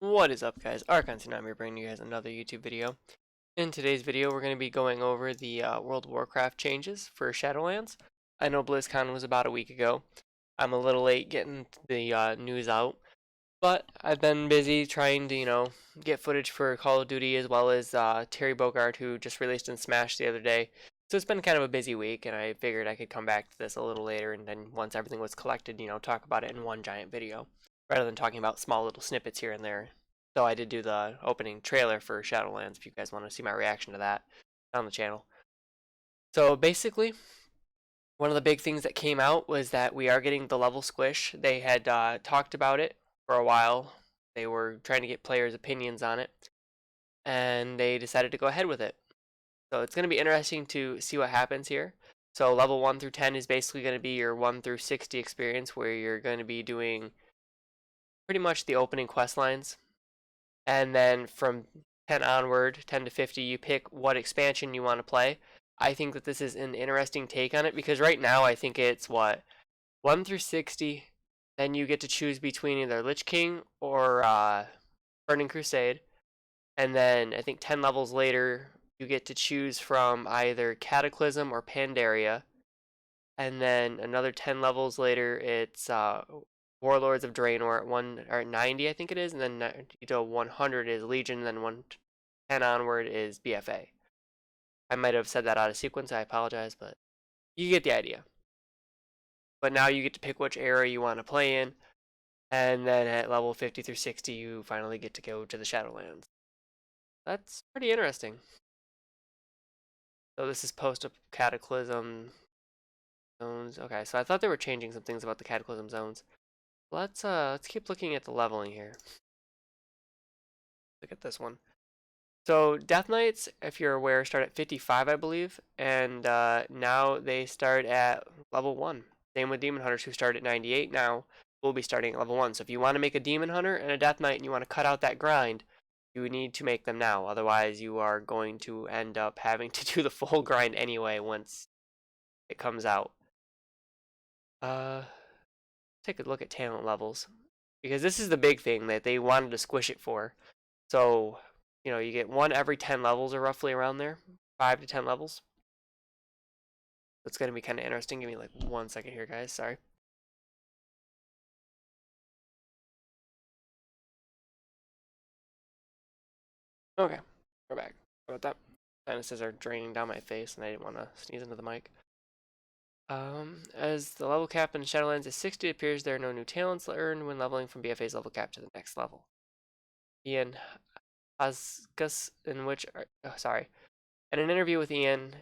What is up, guys? Archon, and I'm here bringing you guys another YouTube video. In today's video, we're going to be going over the World of Warcraft changes for Shadowlands. I know BlizzCon was about a week ago. I'm a little late getting the news out, but I've been busy trying to, get footage for Call of Duty as well as Terry Bogard, who just released in Smash the other day. So it's been kind of a busy week, and I figured I could come back to this a little later, and then once everything was collected, talk about it in one giant video, rather than talking about small little snippets here and there. Though I did do the opening trailer for Shadowlands if you guys want to see my reaction to that on the channel. So basically, one of the big things that came out was that we are getting the level squish. They had talked about it for a while. They were trying to get players' opinions on it, and they decided to go ahead with it. So it's going to be interesting to see what happens here. So level 1 through 10 is basically going to be your 1 through 60 experience, where you're going to be doing pretty much the opening quest lines. And then from 10 onward, 10 to 50, you pick what expansion you want to play. I think that this is an interesting take on it because right now I think it's 1 through 60, then you get to choose between either Lich King or Burning Crusade, and then I think 10 levels later you get to choose from either Cataclysm or Pandaria, and then another 10 levels later it's Warlords of Draenor at 90, I think it is, and then 100 is Legion, and then 110 onward is BFA. I might have said that out of sequence, I apologize, but you get the idea. But now you get to pick which era you want to play in, and then at level 50 through 60 you finally get to go to the Shadowlands. That's pretty interesting. So this is post-Cataclysm zones. Okay, so I thought they were changing some things about the Cataclysm zones. Let's keep looking at the leveling here. Look at this one. So Death Knights, if you're aware, start at 55, I believe, and now they start at level 1. Same with Demon Hunters, who start at 98 now, will be starting at level 1. So if you want to make a Demon Hunter and a Death Knight and you want to cut out that grind, you need to make them now. Otherwise, you are going to end up having to do the full grind anyway once it comes out. Take a look at talent levels, because this is the big thing that they wanted to squish it for. So, you get one every 10 levels, or roughly around there, 5 to 10 levels. It's going to be kind of interesting. Give me like 1 second here, guys. Sorry. Okay, we're back. How about that? Sinuses are draining down my face, and I didn't want to sneeze into the mic. As the level cap in Shadowlands is 60, it appears there are no new talents earned when leveling from BFA's level cap to the next level. Ian Asgus, in an interview with Ian,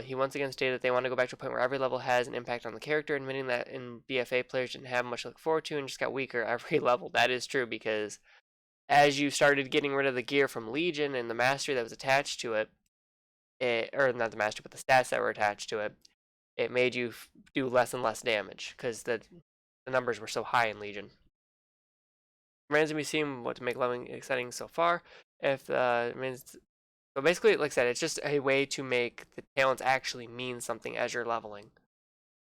he once again stated that they want to go back to a point where every level has an impact on the character, admitting that in BFA players didn't have much to look forward to and just got weaker every level. That is true, because as you started getting rid of the gear from Legion and the mastery that was attached to it, or not the mastery, but the stats that were attached to it, it made you do less and less damage because the numbers were so high in Legion. Remains to be seen what to make leveling exciting so far. So basically, like I said, it's just a way to make the talents actually mean something as you're leveling,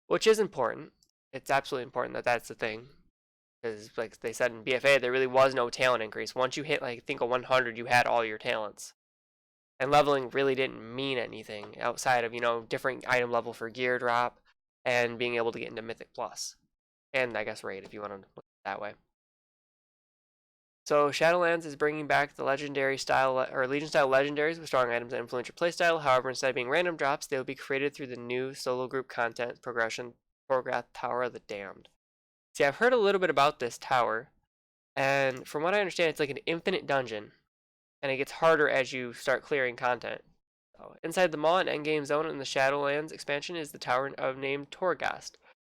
which is important. It's absolutely important that that's the thing, because like they said in BFA, there really was no talent increase. Once you hit, like, I think a 100, you had all your talents. And leveling really didn't mean anything outside of, different item level for gear drop and being able to get into Mythic Plus. And I guess Raid, if you want to look at it that way. So Shadowlands is bringing back the legendary style, or Legion style legendaries with strong items that influence your playstyle. However, instead of being random drops, they will be created through the new solo group content progression, Warcraft Tower of the Damned. See, I've heard a little bit about this tower, and from what I understand, it's like an infinite dungeon, and it gets harder as you start clearing content. So, inside the Maw and Endgame Zone in the Shadowlands expansion is the Tower of named Torghast.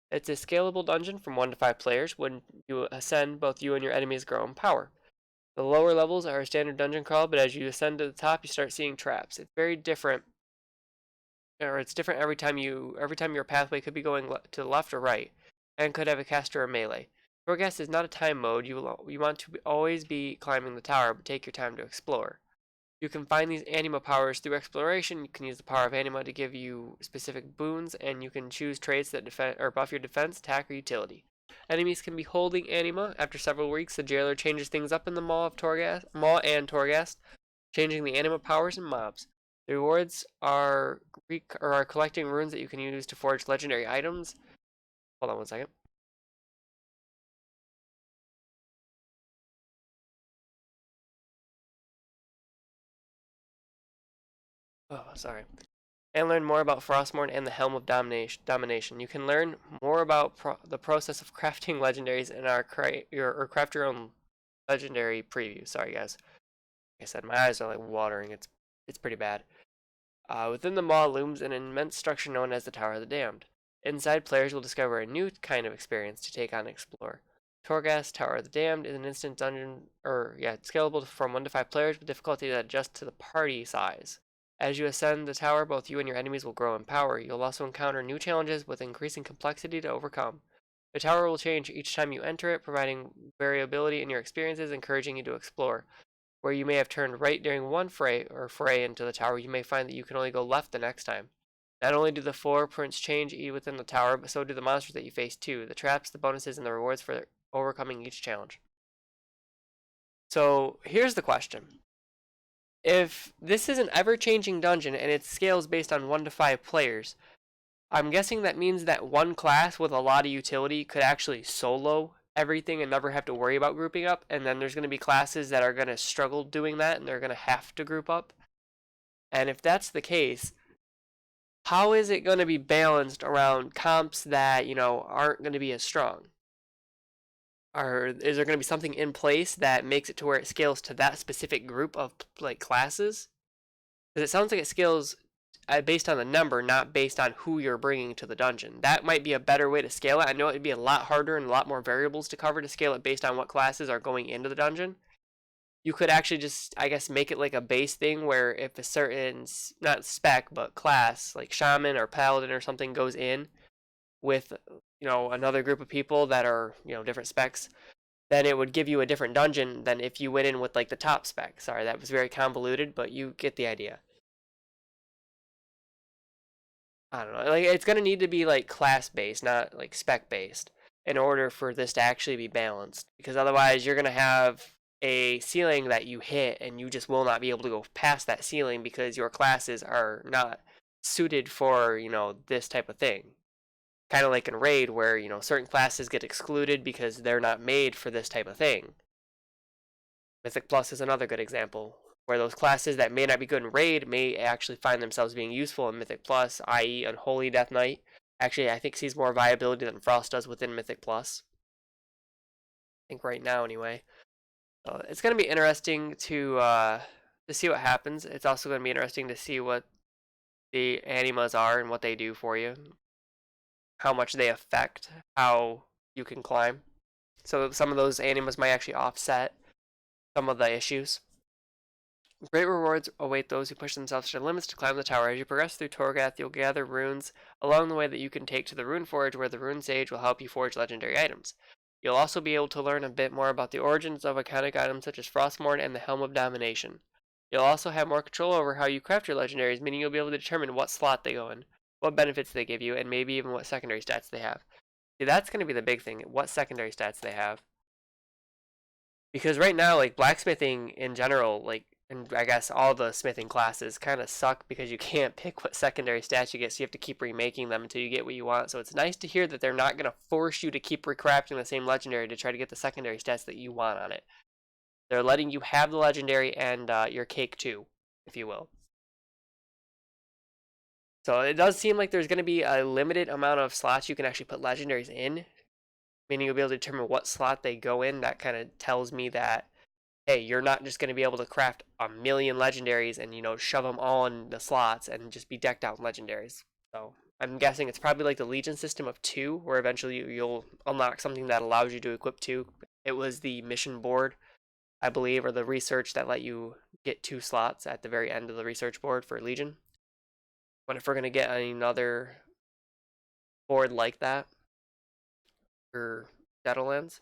It's a scalable dungeon from 1 to 5 players. When you ascend, both you and your enemies grow in power. The lower levels are a standard dungeon crawl, but as you ascend to the top, you start seeing traps. It's very different, or it's different every time your pathway could be going to the left or right, and could have a caster or melee. Torghast is not a time mode. You want to always be climbing the tower, but take your time to explore. You can find these anima powers through exploration. You can use the power of anima to give you specific boons, and you can choose traits that defend or buff your defense, attack, or utility. Enemies can be holding anima. After several weeks, the jailer changes things up in the Maw and Torghast, changing the anima powers and mobs. The rewards are collecting runes that you can use to forge legendary items. Hold on one second. Oh, sorry. And learn more about Frostmourne and the Helm of Domination. You can learn more about the process of crafting legendaries in our craft your own legendary preview. Sorry, guys. Like I said, my eyes are like watering. It's pretty bad. Within the maw looms an immense structure known as the Tower of the Damned. Inside, players will discover a new kind of experience to take on and explore. Torghast Tower of the Damned is an instant dungeon, it's scalable from 1 to 5 players with difficulty that adjusts to the party size. As you ascend the tower, both you and your enemies will grow in power. You'll also encounter new challenges with increasing complexity to overcome. The tower will change each time you enter it, providing variability in your experiences, encouraging you to explore. Where you may have turned right during one fray into the tower, you may find that you can only go left the next time. Not only do the footprints change within the tower, but so do the monsters that you face too, the traps, the bonuses, and the rewards for overcoming each challenge. So here's the question. If this is an ever-changing dungeon and it scales based on 1 to 5 players, I'm guessing that means that one class with a lot of utility could actually solo everything and never have to worry about grouping up, and then there's going to be classes that are going to struggle doing that and they're going to have to group up. And if that's the case, how is it going to be balanced around comps that, aren't going to be as strong? Or is there going to be something in place that makes it to where it scales to that specific group of like classes? Because it sounds like it scales based on the number, not based on who you're bringing to the dungeon. That might be a better way to scale it. I know it'd be a lot harder and a lot more variables to cover to scale it based on what classes are going into the dungeon. You could actually just, I guess, make it like a base thing where if a certain, not spec, but class, like Shaman or Paladin or something goes in with, another group of people that are, different specs, then it would give you a different dungeon than if you went in with like the top spec. Sorry, that was very convoluted, but you get the idea. I don't know. Like it's gonna need to be like class based, not like spec based, in order for this to actually be balanced. Because otherwise, you're gonna have a ceiling that you hit, and you just will not be able to go past that ceiling because your classes are not suited for this type of thing. Kind of like in raid, where certain classes get excluded because they're not made for this type of thing. Mythic Plus is another good example, where those classes that may not be good in Raid may actually find themselves being useful in Mythic Plus, i.e. Unholy Death Knight. Actually, I think sees more viability than Frost does within Mythic Plus. I think right now, anyway. So it's going to be interesting to see what happens. It's also going to be interesting to see what the animas are and what they do for you, how much they affect how you can climb. So some of those animas might actually offset some of the issues. Great rewards await those who push themselves to limits to climb the tower. As you progress through Torghast, you'll gather runes along the way that you can take to the Rune Forge, where the Rune Sage will help you forge legendary items. You'll also be able to learn a bit more about the origins of iconic items such as Frostmourne and the Helm of Domination. You'll also have more control over how you craft your legendaries, meaning you'll be able to determine what slot they go in, what benefits they give you, and maybe even what secondary stats they have. See, that's going to be the big thing, what secondary stats they have. Because right now, like blacksmithing in general, like and I guess all the smithing classes kind of suck because you can't pick what secondary stats you get, so you have to keep remaking them until you get what you want. So it's nice to hear that they're not going to force you to keep recrafting the same legendary to try to get the secondary stats that you want on it. They're letting you have the legendary and your cake too, if you will. So it does seem like there's going to be a limited amount of slots you can actually put legendaries in, meaning you'll be able to determine what slot they go in. That kind of tells me that hey, you're not just going to be able to craft a million legendaries and, shove them all in the slots and just be decked out in legendaries. So I'm guessing it's probably like the Legion system of 2, where eventually you'll unlock something that allows you to equip 2. It was the mission board, I believe, or the research that let you get 2 slots at the very end of the research board for Legion. But if we're going to get another board like that for Shadowlands,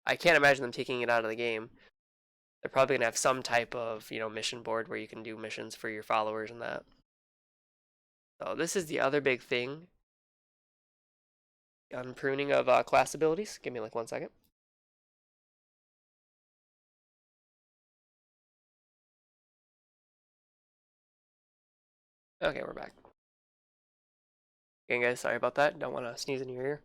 I can't imagine them taking it out of the game. They're probably gonna have some type of mission board where you can do missions for your followers and that. So this is the other big thing on pruning of class abilities. Give me like 1 second. Okay, we're back. Again, guys, sorry about that. Don't want to sneeze in your ear.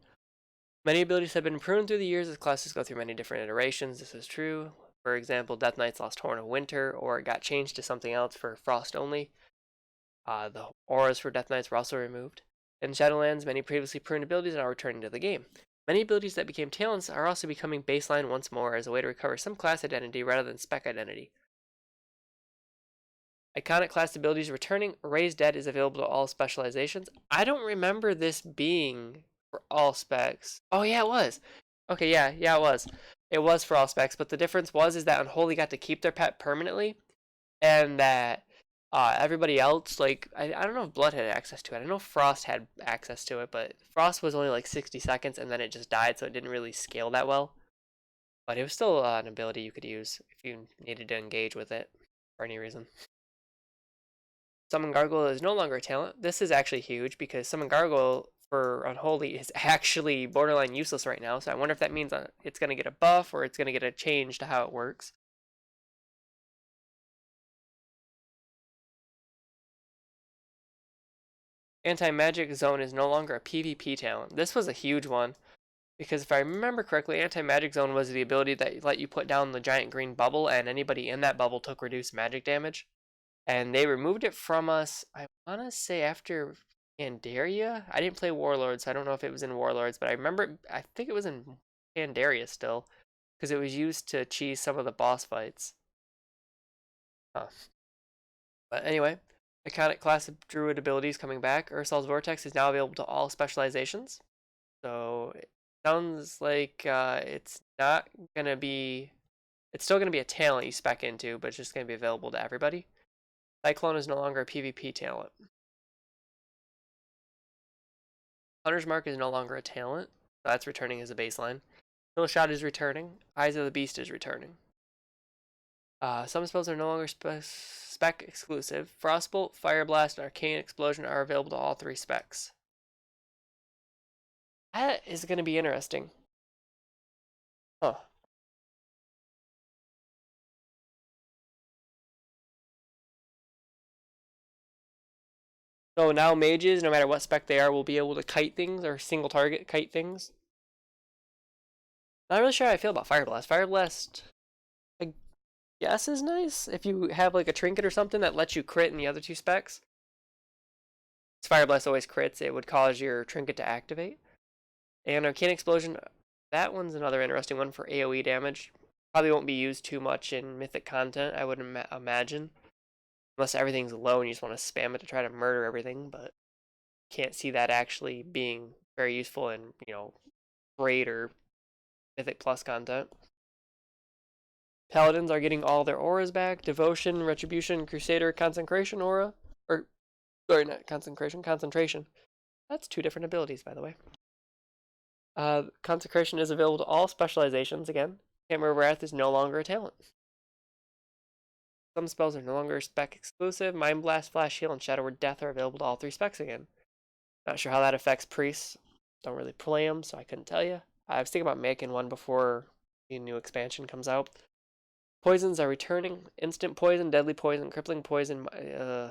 Many abilities have been pruned through the years as classes go through many different iterations. This is true. For example, Death Knights lost Horn of Winter, or it got changed to something else for Frost only. The auras for Death Knights were also removed. In Shadowlands, many previously pruned abilities are now returning to the game. Many abilities that became talents are also becoming baseline once more as a way to recover some class identity rather than spec identity. Iconic class abilities returning. Raise Dead is available to all specializations. I don't remember this being for all specs. Oh yeah, it was. Okay, yeah, it was. It was for all specs, but the difference was is that Unholy got to keep their pet permanently, and that everybody else, like, I don't know if Blood had access to it. I know Frost had access to it, but Frost was only like 60 seconds, and then it just died, so it didn't really scale that well. But it was still an ability you could use if you needed to engage with it for any reason. Summon Gargoyle is no longer a talent. This is actually huge because Summon Gargoyle for Unholy is actually borderline useless right now. So I wonder if that means it's going to get a buff or it's going to get a change to how it works. Anti-Magic Zone is no longer a PvP talent. This was a huge one because if I remember correctly, Anti-Magic Zone was the ability that let you put down the giant green bubble and anybody in that bubble took reduced magic damage. And they removed it from us, I want to say after Pandaria. I didn't play Warlords, so I don't know if it was in Warlords, but I remember, I think it was in Pandaria still, because it was used to cheese some of the boss fights. Huh. But anyway, iconic class of druid abilities coming back. Ursol's Vortex is now available to all specializations. So it sounds like it's not going to be, it's still going to be a talent you spec into, but it's just going to be available to everybody. Cyclone is no longer a PvP talent. Hunter's Mark is no longer a talent. So that's returning as a baseline. Kill Shot is returning. Eyes of the Beast is returning. Some spells are no longer spec exclusive. Frostbolt, Fire Blast, and Arcane Explosion are available to all 3 specs. That is going to be interesting. Huh. So now mages, no matter what spec they are, will be able to kite things or single target kite things. Not really sure how I feel about Fire Blast. Fire Blast, I guess, is nice if you have like a trinket or something that lets you crit in the other 2 specs. Fire Blast always crits, it would cause your trinket to activate. And Arcane Explosion, that one's another interesting one for AoE damage. Probably won't be used too much in mythic content, I would imagine. Unless everything's low and you just want to spam it to try to murder everything, but can't see that actually being very useful in, raid or mythic plus content. Paladins are getting all their auras back. Devotion, Retribution, Crusader, Consecration aura. Or, sorry, not Consecration, Concentration. That's 2 different abilities, by the way. Consecration is available to all specializations again. Hammer of Wrath is no longer a talent. Some spells are no longer spec exclusive. Mind Blast, Flash Heal, and Shadow Word Death are available to all 3 specs again. Not sure how that affects priests. Don't really play them, so I couldn't tell you. I was thinking about making one before the new expansion comes out. Poisons are returning. Instant poison, deadly poison, crippling poison. I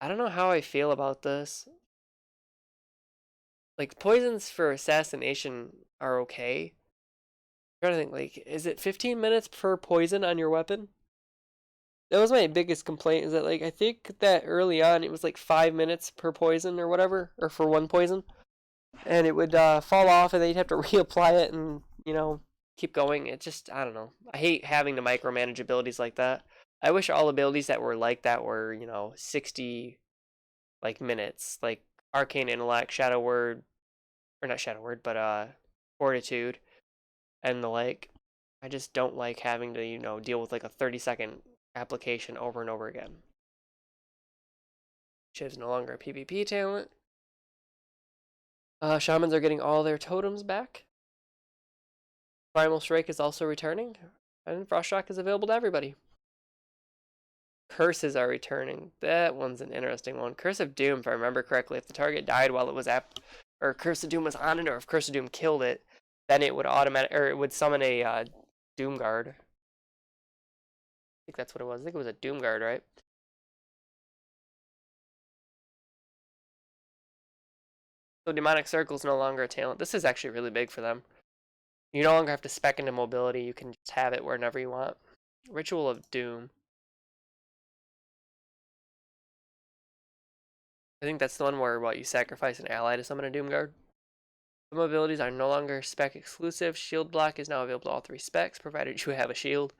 don't know how I feel about this. Like, poisons for assassination are okay. I'm trying to think, like, is it 15 minutes per poison on your weapon? That was my biggest complaint, is that, like, I think that early on it was like 5 minutes per poison or whatever, or for 1 poison. And it would fall off and then you'd have to reapply it and, keep going. It just, I don't know. I hate having to micromanage abilities like that. I wish all abilities that were like that were, 60, like, minutes. Like, Arcane Intellect, Shadow Word, or not Shadow Word, but Fortitude, and the like. I just don't like having to, deal with like a 30-second application over and over again. Shiv's no longer a PvP talent. Shamans are getting all their totems back. Primal Strike is also returning. And Frost Shock is available to everybody. Curses are returning. That one's an interesting one. Curse of Doom, if I remember correctly. If the target died while it was or Curse of Doom was on it, or if Curse of Doom killed it, then it would or it would summon a Doom Guard. I think that's what it was. I think it was a Doom Guard, right? So Demonic Circle is no longer a talent. This is actually really big for them. You no longer have to spec into mobility. You can just have it whenever you want. Ritual of Doom. I think that's the one where you sacrifice an ally to summon a Doom Guard. Some abilities are no longer spec exclusive. Shield block is now available to all 3 specs, provided you have a shield.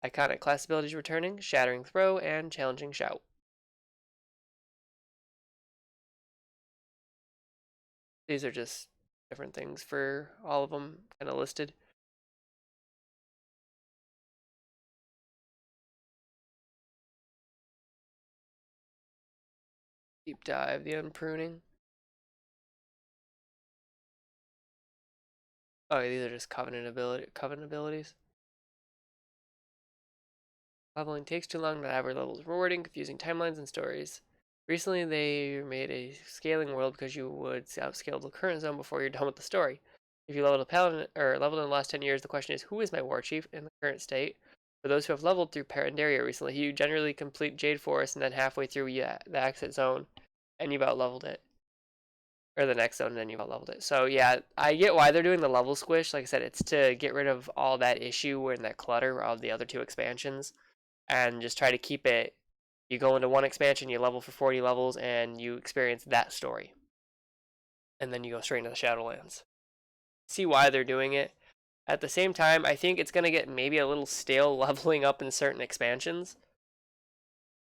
Iconic class abilities returning, Shattering Throw, and Challenging Shout. These are just different things for all of them, kind of listed. Deep dive, the unpruning. Oh, yeah, these are just covenant abilities. Leveling takes too long, not every level is rewarding, confusing timelines and stories. Recently, they made a scaling world because you would outscale the current zone before you're done with the story. If you leveled a paladin or leveled in the last 10 years, the question is, who is my war chief in the current state? For those who have leveled through Pandaria recently, you generally complete Jade Forest and then halfway through the exit zone, and you've outleveled it. Or the next zone, and then you've outleveled it. So yeah, I get why they're doing the level squish. Like I said, it's to get rid of all that issue and that clutter of the other 2 expansions, and just try to keep it. You go into one expansion, you level for 40 levels, and you experience that story. And then you go straight into the Shadowlands. See why they're doing it. At the same time, I think it's going to get maybe a little stale leveling up in certain expansions.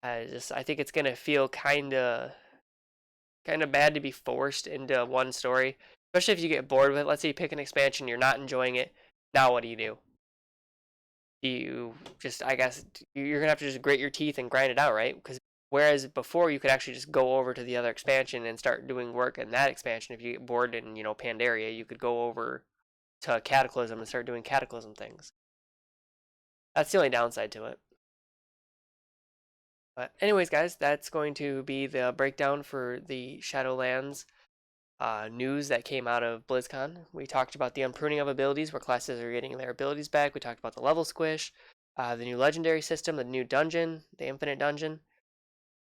I think it's going to feel kind of bad to be forced into one story, especially if you get bored with it. Let's say you pick an expansion, you're not enjoying it. Now what do? You just, I guess, you're gonna have to just grit your teeth and grind it out, right? Because whereas before you could actually just go over to the other expansion and start doing work in that expansion. If you get bored in, Pandaria, you could go over to Cataclysm and start doing Cataclysm things. That's the only downside to it. But anyways, guys, that's going to be the breakdown for the Shadowlands news that came out of BlizzCon. We talked about the unpruning of abilities, where classes are getting their abilities back. We talked about the level squish, the new legendary system, the new dungeon, the infinite dungeon.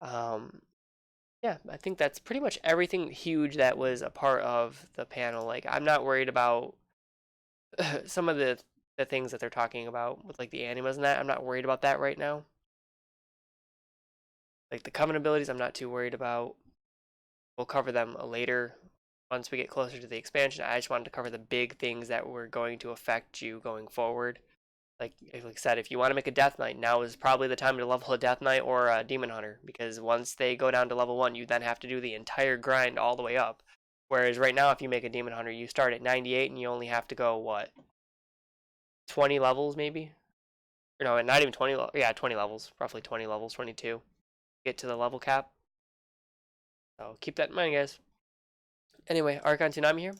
Yeah, I think that's pretty much everything huge that was a part of the panel. Like, I'm not worried about some of the things that they're talking about with like the animas and that. I'm not worried about that right now. Like the covenant abilities, I'm not too worried about. We'll cover them later once we get closer to the expansion. I just wanted to cover the big things that were going to affect you going forward. Like I said, if you want to make a Death Knight, now is probably the time to level a Death Knight or a Demon Hunter, because once they go down to level 1, you then have to do the entire grind all the way up. Whereas right now, if you make a Demon Hunter, you start at 98 and you only have to go, what, 20 levels maybe? Or no, not even 20, yeah, 20 levels, roughly 20 levels, 22, get to the level cap. So keep that in mind, guys. Anyway, Archon Tsunami here,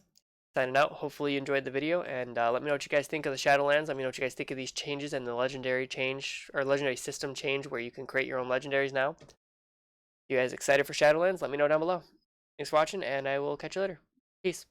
signing out. Hopefully you enjoyed the video, and let me know what you guys think of the Shadowlands. Let me know what you guys think of these changes and the legendary change, or legendary system change, where you can create your own legendaries now. You guys excited for Shadowlands? Let me know down below. Thanks for watching, and I will catch you later. Peace.